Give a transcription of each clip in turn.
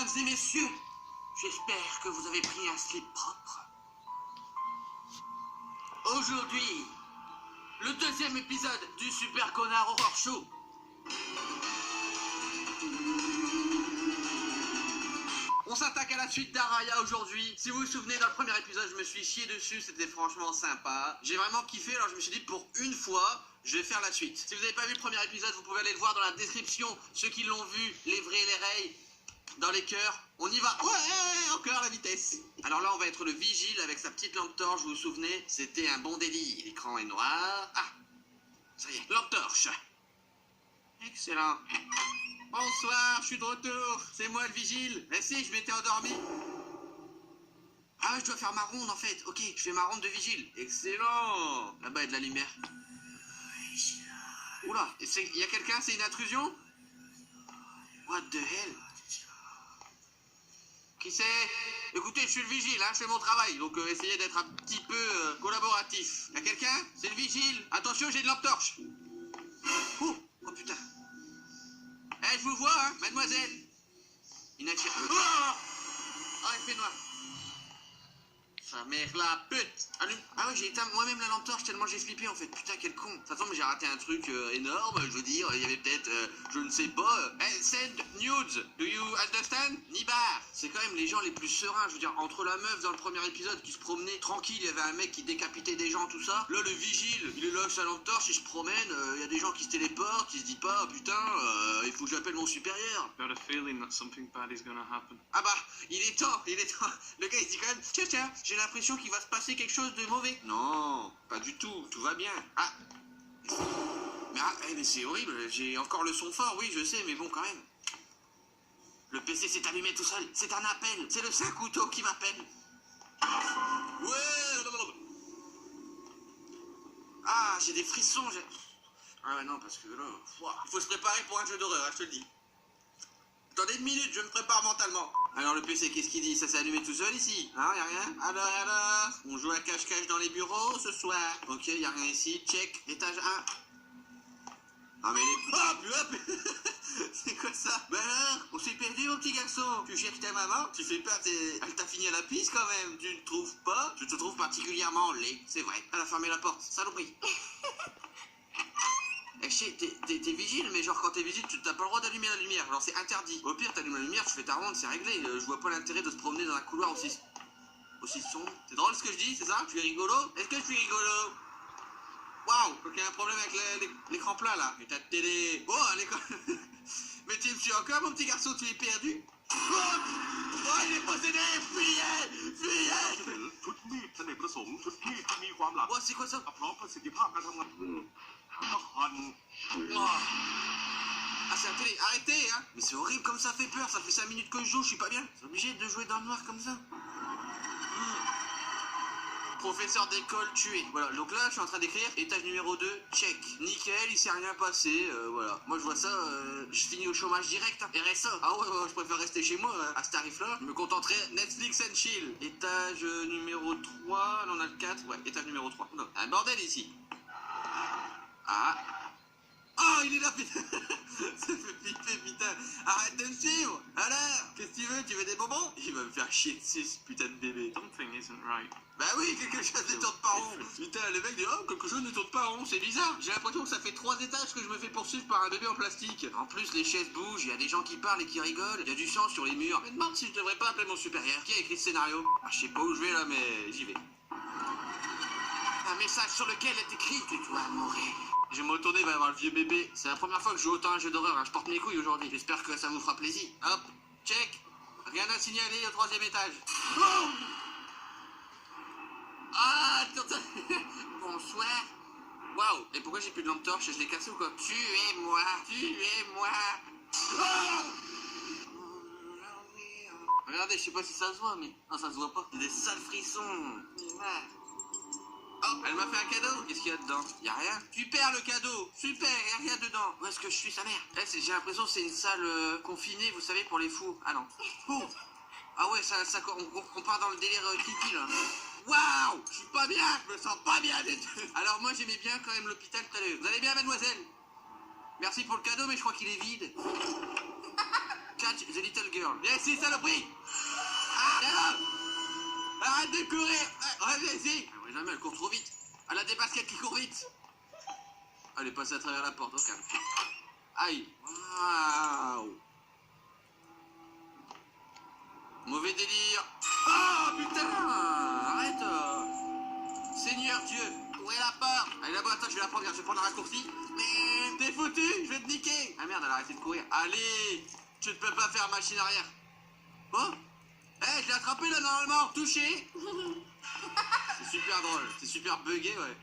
Mesdames et messieurs, j'espère que vous avez pris un slip propre. Aujourd'hui, le deuxième épisode du Super Connard Horror Show. On s'attaque à la suite d'Araya aujourd'hui. Si vous vous souvenez, dans le premier épisode, je me suis chié dessus, c'était franchement sympa. J'ai vraiment kiffé, alors je me suis dit, pour une fois, je vais faire la suite. Si vous n'avez pas vu le premier épisode, vous pouvez aller le voir dans la description. Ceux qui l'ont vu, les vrais et les rails, dans les cœurs. On y va. Ouais, encore la vitesse. Alors là, on va être le vigile avec sa petite lampe torche, vous vous souvenez? C'était un bon délit. L'écran est noir. Ah, ça y est, lampe torche. Excellent. Bonsoir, je suis de retour. C'est moi le vigile. Mais si, je m'étais endormi. Ah, je dois faire ma ronde en fait. Ok, je fais ma ronde de vigile. Excellent. Là-bas, il y a de la lumière. Oula, il y a quelqu'un? C'est une intrusion? What the hell? Qui c'est? Écoutez, je suis le vigile, hein, je fais mon travail. Donc essayez d'être un petit peu collaboratif. Y a quelqu'un? C'est le vigile. Attention, j'ai de lampe torche. Oh putain. Eh, je vous vois, hein, mademoiselle. Il n'attire. Oh, il fait noir. Sa mère la pute. Allume. Ah ouais, j'ai éteint moi-même la lampe torche tellement j'ai flippé en fait. Putain, quel con. De toute façon, j'ai raté un truc énorme. Je veux dire, il y avait peut-être, je ne sais pas. Hey, send nudes. Do you understand? Nibar. C'est quand même les gens les plus sereins. Je veux dire, entre la meuf dans le premier épisode qui se promenait tranquille, il y avait un mec qui décapitait des gens, tout ça. Là, le vigile, il est là avec sa lampe torche, il se promène. Il y a des gens qui se téléportent. Il se dit pas, putain, il faut que j'appelle mon supérieur. Got a feeling that something bad is gonna happen. Ah bah, il est temps. Le gars, il se dit quand même, tiens, j'ai l'impression qu'il va se passer quelque chose de mauvais. Non, pas du tout, tout va bien. Ah, mais c'est horrible, j'ai encore le son fort, oui, je sais, mais bon, quand même. Le PC s'est allumé tout seul, c'est un appel, c'est le Saint-Couteau qui m'appelle. Ouais. Ah, j'ai des frissons, Ah ouais, non, parce que là, il faut se préparer pour un jeu d'horreur, hein, je te le dis. Attendez une minute, je me prépare mentalement. Alors le PC, qu'est-ce qu'il dit? Ça s'est allumé tout seul ici? Hein, y'a rien? Alors, on joue à cache-cache dans les bureaux ce soir. Ok, y'a rien ici. Check, étage 1. Ah mais les... Oh, c'est quoi ça? Ben alors, on s'est perdu mon petit garçon. Tu cherches ta maman? Tu fais peur, elle t'a fini à la piste quand même. Tu ne trouves pas? Je te trouve particulièrement laid, c'est vrai. Elle a fermé la porte, saloperie. Eh, t'es vigile, mais genre quand t'es vigile, t'as pas le droit d'allumer la lumière, genre c'est interdit. Au pire, t'allumes la lumière, tu fais ta ronde, c'est réglé. Je vois pas l'intérêt de se promener dans un couloir aussi sombre. C'est drôle ce que je dis, c'est ça? Je suis rigolo? Est-ce que je suis rigolo? Waouh, il y a un problème avec l'écran plat là. Putain de télé. Oh, l'écran. Mais tu me suis encore, mon petit garçon, tu es perdu? Oh, il est possédé! Fuyez! Oh, c'est quoi ça? Ah, c'est la télé, arrêtez, hein! Mais c'est horrible comme ça fait peur, ça fait 5 minutes que je joue, je suis pas bien. C'est obligé de jouer dans le noir comme ça. Professeur d'école tué. Voilà, donc là, je suis en train d'écrire étage numéro 2, check. Nickel, il s'est rien passé, voilà. Moi, je vois ça, je finis au chômage direct, hein. RSA. Ah ouais, je préfère rester chez moi, à ce tarif-là. Je me contenterai Netflix and chill. Étage numéro 3, là, on a le 4. Ouais, étage numéro 3. Non, un bordel ici. Ah. Oh, il est là, putain. Ça fait flipper, putain. Arrête de me suivre. Alors, qu'est-ce que tu veux? Tu veux des bonbons? Il va me faire chier dessus, ce putain de bébé. Something isn't right. Bah oui, quelque chose ne tourne pas rond. Putain, le mec dit, oh, quelque chose ne tourne pas rond, c'est bizarre. J'ai l'impression que ça fait 3 étages que je me fais poursuivre par un bébé en plastique. En plus, les chaises bougent, il y a des gens qui parlent et qui rigolent, il y a du sang sur les murs. Je me demande si je devrais pas appeler mon supérieur. Qui a écrit ce scénario? Ah, je sais pas où je vais là, mais j'y vais. Un message sur lequel est écrit que tu dois mourir. Je vais me retourner, il va y avoir le vieux bébé. C'est la première fois que je joue autant à un jeu d'horreur, hein. Je porte mes couilles aujourd'hui. J'espère que ça vous fera plaisir. Hop, check. Rien à signaler au 3e étage. Oh, ah, attends. Bonsoir. Waouh, et pourquoi j'ai plus de lampe torche? Je l'ai cassé ou quoi? Tuez-moi. Oh, regardez, je sais pas si ça se voit, mais... Non, ça se voit pas. Des sales frissons. Oh, elle m'a fait un cadeau. Qu'est-ce qu'il y a dedans? Y'a rien. Super le cadeau. Super, y'a rien dedans. Où est-ce que je suis, sa mère? J'ai l'impression que c'est une salle confinée, vous savez, pour les fous. Ah non. Oh. Ah ouais, on part dans le délire creepy là. Waouh, je suis pas bien. Je me sens pas bien du tout. Alors moi j'aimais bien quand même l'hôpital tout à l'heure. Vous allez bien, mademoiselle? Merci pour le cadeau, mais je crois qu'il est vide. catch the little girl. Viens ici, saloperie! Ah, viens là! Arrête de courir! Ouais, viens ici! Ah, ouais, jamais, elle court trop vite. Elle a des baskets qui courent vite. Elle est passée à travers la porte, au calme. Aïe! Waouh! Mauvais délire! Oh putain! Arrête! Seigneur Dieu! Où est la porte? Allez là-bas, attends, je vais la prendre, je vais prendre un raccourci. Mais t'es foutu! Je vais te niquer! Ah merde, elle a arrêté de courir. Allez! Tu ne peux pas faire machine arrière. Oh! Eh, je l'ai attrapé là normalement! Touché! C'est super drôle, c'est super bugué, ouais.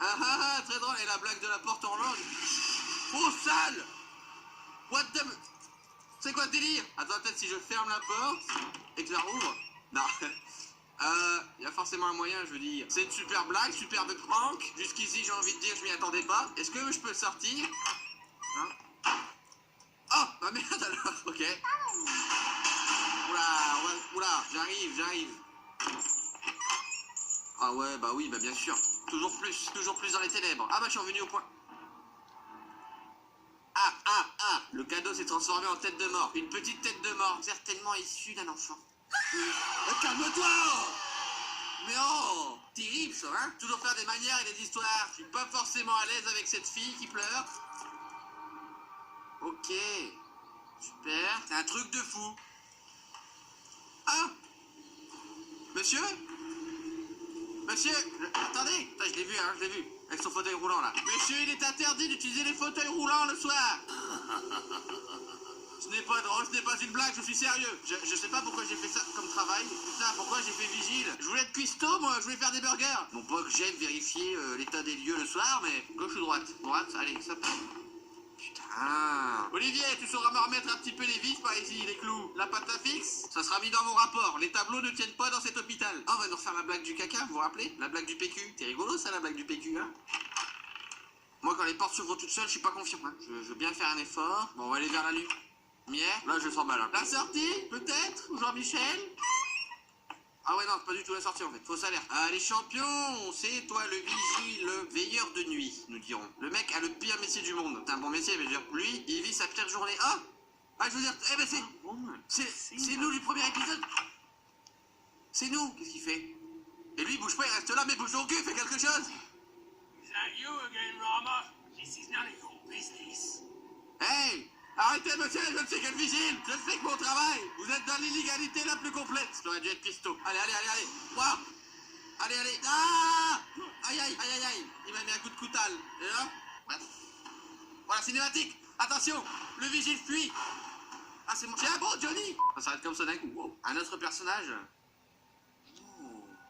Ah ah ah, très drôle, et la blague de la porte en langue. Oh, sale! What the... C'est quoi le délire? Attends, peut-être si je ferme la porte et que je la rouvre. Non. Y a forcément un moyen, je veux dire. C'est une super blague, superbe prank. Jusqu'ici, j'ai envie de dire, je m'y attendais pas. Est-ce que je peux sortir? Hein? Oh, bah merde alors, ok. Oula, j'arrive. Ah ouais, bah oui, bah bien sûr. Toujours plus dans les ténèbres. Ah bah je suis revenu au point. Le cadeau s'est transformé en tête de mort. Une petite tête de mort, certainement issue d'un enfant. Calme-toi! Mais oh! Terrible ça, hein? Toujours faire des manières et des histoires. Je suis pas forcément à l'aise avec cette fille qui pleure. Ok. Super. C'est un truc de fou. Ah! Monsieur? Monsieur, attendez, putain, je l'ai vu, je l'ai vu, avec son fauteuil roulant là. Monsieur, il est interdit d'utiliser les fauteuils roulants le soir. Ce n'est pas drôle, ce n'est pas une blague, je suis sérieux. Je sais pas pourquoi j'ai fait ça comme travail. Putain, pourquoi j'ai fait vigile? Je voulais être cuistot, moi, je voulais faire des burgers. Bon, pas que j'aime vérifier l'état des lieux le soir, mais gauche ou droite? Droite, allez, ça. Putain. Olivier, tu sauras me remettre un petit peu les vis par ici, les clous. La pâte à fixe, ça sera mis dans mon rapport. Les tableaux ne tiennent pas dans cet hôpital. Ah, on va nous refaire la blague du caca, vous vous rappelez? La blague du PQ. C'est rigolo ça, la blague du PQ, hein? Moi, quand les portes s'ouvrent toutes seules, je suis pas confiant. Hein. Je veux bien faire un effort. Bon, on va aller vers la lumière. Là, je sens mal. Hein. La sortie, peut-être? Jean-Michel? Ah ouais, non, c'est pas du tout la sortie en fait, fausse alerte. Ah, les champions, c'est toi le vigile, le veilleur de nuit, nous dirons. Le mec a le pire métier du monde. C'est un bon métier, mais je veux dire, lui, il vit sa pire journée. Ah, je veux dire, eh ben c'est nous du premier épisode. C'est nous, qu'est-ce qu'il fait? Et lui, il bouge pas, il reste là, mais bouge ton cul, fais quelque chose. Is that you again, Rama? This is none of your business. Hey! Arrêtez, monsieur, je ne fais que le vigile. Je ne fais que mon travail. Vous êtes dans l'illégalité la plus complète. J'aurais dû être cuistot. Allez. Wow. Allez. Ah! Aïe. Il m'a mis un coup de coutal. Et là? Voilà, cinématique. Attention, le vigile fuit. Ah, c'est moi. Tiens, bon, Johnny. Ça s'arrête comme ça d'un coup. Wow. Un autre personnage.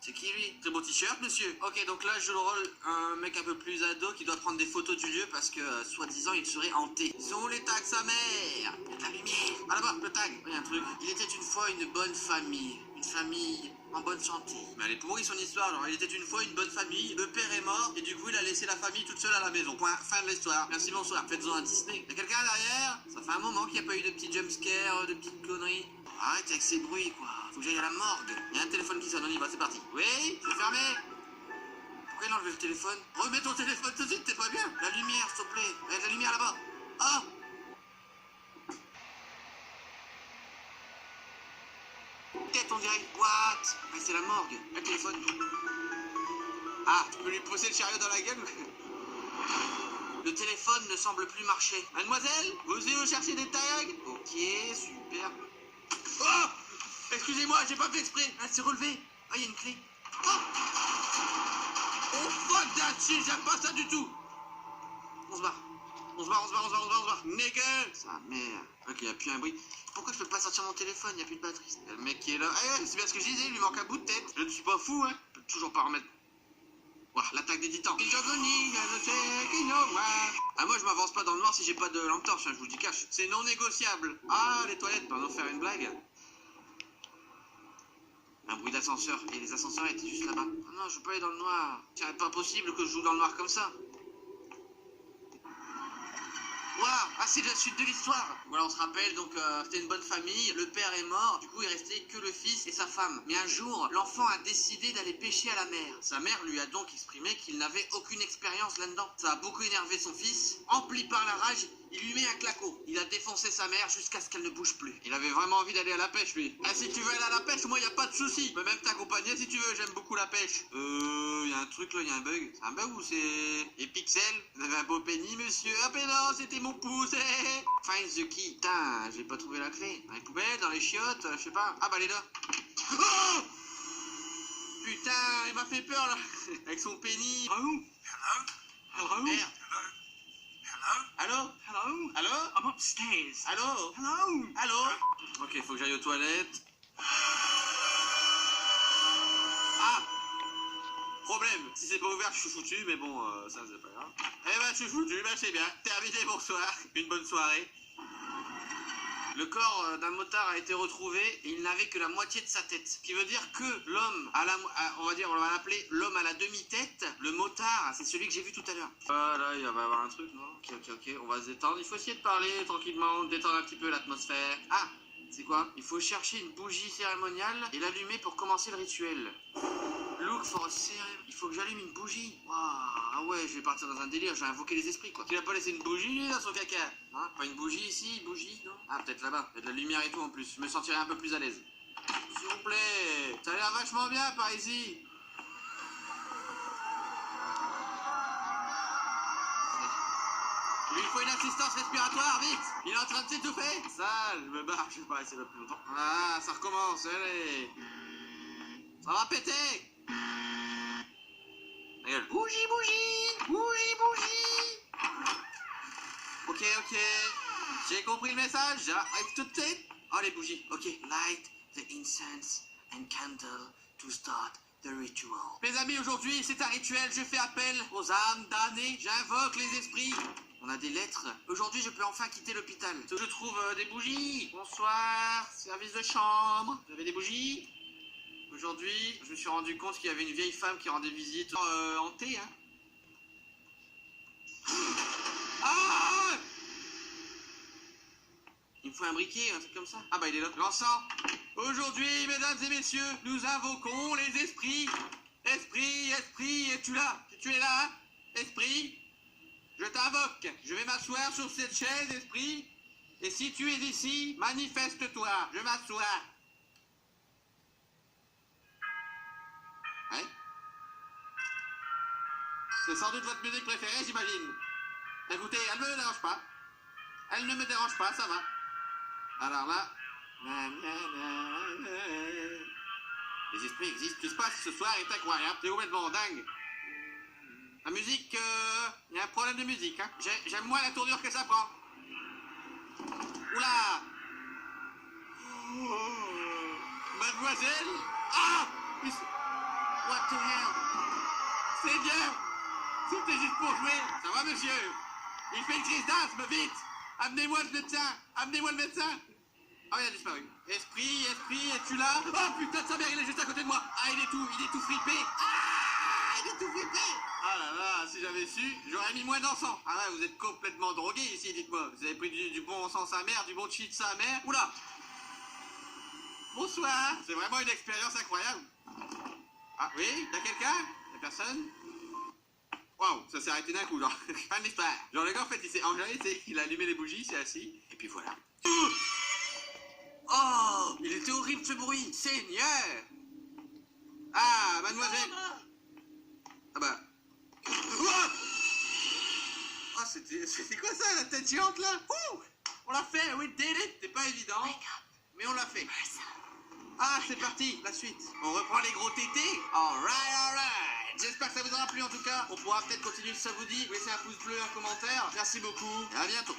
C'est qui lui? Très beau t-shirt, monsieur. Ok, donc là, je joue le rôle un mec un peu plus ado qui doit prendre des photos du lieu parce que, soi-disant, il serait hanté. Ils sont où les tags, sa mère? Il y a de la lumière. Ah là-bas, le tag. Il y a un truc. Il était une fois une bonne famille. Une famille en bonne santé. Mais elle est pourrie son histoire. Alors, il était une fois une bonne famille. Le père est mort et du coup, il a laissé la famille toute seule à la maison. Point. Fin de l'histoire. Merci, bonsoir. Faites-en un Disney. Y a quelqu'un derrière? Ça fait un moment qu'il n'y a pas eu de petits jumpscares, de petites conneries. Arrête avec ces bruits, quoi. Faut que j'aille à la morgue. Il y a un téléphone qui sonne, on y va, c'est parti. Oui, c'est fermé. Pourquoi il a enlevé le téléphone? Remets ton téléphone tout de suite, t'es pas bien. La lumière, s'il te plaît. Il y a de la lumière là-bas. Ah! Tête, on dirait. What? Ah, c'est la morgue. Le téléphone. Ah, tu peux lui pousser le chariot dans la gueule? Le téléphone ne semble plus marcher. Mademoiselle, vous chercher des tags? Ok, super. Oh! Excusez-moi, j'ai pas fait exprès. Elle s'est relevée. Ah, il y a une clé. Oh fuck that shit, j'aime pas ça du tout. On se barre. Nigga. Sa mère. Ok, il n'y a plus un bruit. Pourquoi je peux pas sortir mon téléphone? Il n'y a plus de batterie. Il y a le mec qui est là. Eh, c'est bien ce que je disais, il lui manque un bout de tête. Je ne suis pas fou, hein. Je peux toujours pas remettre. Ouah, l'attaque des titans. Ah, moi je m'avance pas dans le noir si j'ai pas de lampe torche, hein, je vous le dis cash. C'est non négociable. Ah, les toilettes, pardon, faire une blague. Un bruit d'ascenseur. Et les ascenseurs étaient juste là-bas. Ah non, je veux pas aller dans le noir. C'est pas possible que je joue dans le noir comme ça. Waouh, ah c'est la suite de l'histoire. Voilà, on se rappelle, donc c'était une bonne famille, le père est mort, du coup il restait que le fils et sa femme. Mais un jour, l'enfant a décidé d'aller pêcher à la mer. Sa mère lui a donc exprimé qu'il n'avait aucune expérience là-dedans. Ça a beaucoup énervé son fils. Empli par la rage, il lui met un claquot. Il a défoncé sa mère jusqu'à ce qu'elle ne bouge plus. Il avait vraiment envie d'aller à la pêche, lui. Ah, si tu veux aller à la pêche, moi, y a pas de souci. Je peux même t'accompagner si tu veux, j'aime beaucoup la pêche. Y a un truc là, y a un bug. C'est un bug ou c'est... Les pixels? Vous avez un beau penny, monsieur? Ah, ben non, c'était mon pouce. Find the key. Putain, j'ai pas trouvé la clé. Dans les poubelles, dans les chiottes, je sais pas. Ah, bah, elle est là. Oh! Putain, il m'a fait peur, là. Avec son penny. Hello? Hello? Hello? Merde. Hello? Allô? Hello? Allô? I'm upstairs. Allô? Hello? Allô? Ok, faut que j'aille aux toilettes. Ah! Problème, si c'est pas ouvert, je suis foutu, mais bon, ça c'est pas grave. Eh ben, je suis foutu, ben c'est bien. Terminé, bonsoir. Une bonne soirée. Le corps d'un motard a été retrouvé et il n'avait que la moitié de sa tête. Ce qui veut dire que l'homme on va l'appeler l'homme à la demi-tête. Le motard, c'est celui que j'ai vu tout à l'heure. Voilà, il va y avoir un truc, non? Ok, on va se détendre. Il faut essayer de parler tranquillement, détendre un petit peu l'atmosphère. Ah, c'est quoi? Il faut chercher une bougie cérémoniale et l'allumer pour commencer le rituel. Look for a ceremony. Il faut que j'allume une bougie. Waouh, ah ouais, je vais partir dans un délire, je vais invoquer les esprits, quoi. Tu n'as pas laissé une bougie, lui, dans son caca? Hein? Pas une bougie ici, une bougie, non? Ah, peut-être là-bas. Il y a de la lumière et tout en plus. Je me sentirais un peu plus à l'aise. S'il vous plaît. Ça a l'air vachement bien par ici. Il lui faut une assistance respiratoire, vite. Il est en train de s'étouffer. Ça, je me barre, je vais pas rester là plus longtemps. Ah, ça recommence, allez. Ça va péter. Regarde. Bougie, bougie. Bougie, bougie. Ok. J'ai compris le message. J'arrive tout de suite. Oh, les bougies. Ok. Light the incense and candle to start the ritual. Mes amis, aujourd'hui, c'est un rituel. Je fais appel aux âmes damnées. J'invoque les esprits. On a des lettres. Aujourd'hui, je peux enfin quitter l'hôpital. Je trouve des bougies. Bonsoir, service de chambre. Vous avez des bougies? Aujourd'hui, je me suis rendu compte qu'il y avait une vieille femme qui rendait visite hantée, hein. Ah! Il me faut un briquet, un truc comme ça. Ah bah il est là. L'encens. Aujourd'hui, mesdames et messieurs, nous invoquons les esprits. Esprit, es-tu là? Tu es là, hein? Esprit, je t'invoque. Je vais m'asseoir sur cette chaise, esprit. Et si tu es ici, manifeste-toi. Je m'assois. Ouais. C'est sans doute votre musique préférée, j'imagine. Écoutez, elle ne me dérange pas. Elle ne me dérange pas, ça va. Alors là... Les esprits existent. Ce qui se passe ce soir est incroyable. C'est complètement dingue. La musique... Il y a un problème de musique, hein. J'aime moins la tournure que ça prend. Oula! Oh, mademoiselle? Ah! What the hell? C'est bien! C'était juste pour jouer! Ça va, monsieur? Il fait une crise d'asthme, vite! Amenez-moi le médecin! Amenez-moi le médecin! Oh, il a disparu. Esprit, es-tu là? Oh putain de sa mère, il est juste à côté de moi! Ah, il est tout frippé! Ah! Il est tout frippé! Ah là là, si j'avais su, j'aurais mis moins d'encens! Ah ouais, vous êtes complètement drogué ici, dites-moi. Vous avez pris du bon encens sa mère, du bon cheat sa mère. Oula! Bonsoir! C'est vraiment une expérience incroyable! Ah oui, y'a quelqu'un? Y'a personne? Waouh, ça s'est arrêté d'un coup, genre. Fin de l'histoire. Genre, le gars, en fait, il s'est enjaillé, il a allumé les bougies, il s'est assis, et puis voilà. Oh, il était horrible ce bruit. Seigneur! Ah, mademoiselle! Ah bah. Oh, oh c'était quoi ça, la tête géante là? Ouh, on l'a fait, we did it! C'est pas évident, mais on l'a fait. Ah, c'est parti, la suite. On reprend les gros tétés. Alright. J'espère que ça vous aura plu en tout cas. On pourra peut-être continuer si ça vous dit. Laissez un pouce bleu, un commentaire. Merci beaucoup et à bientôt.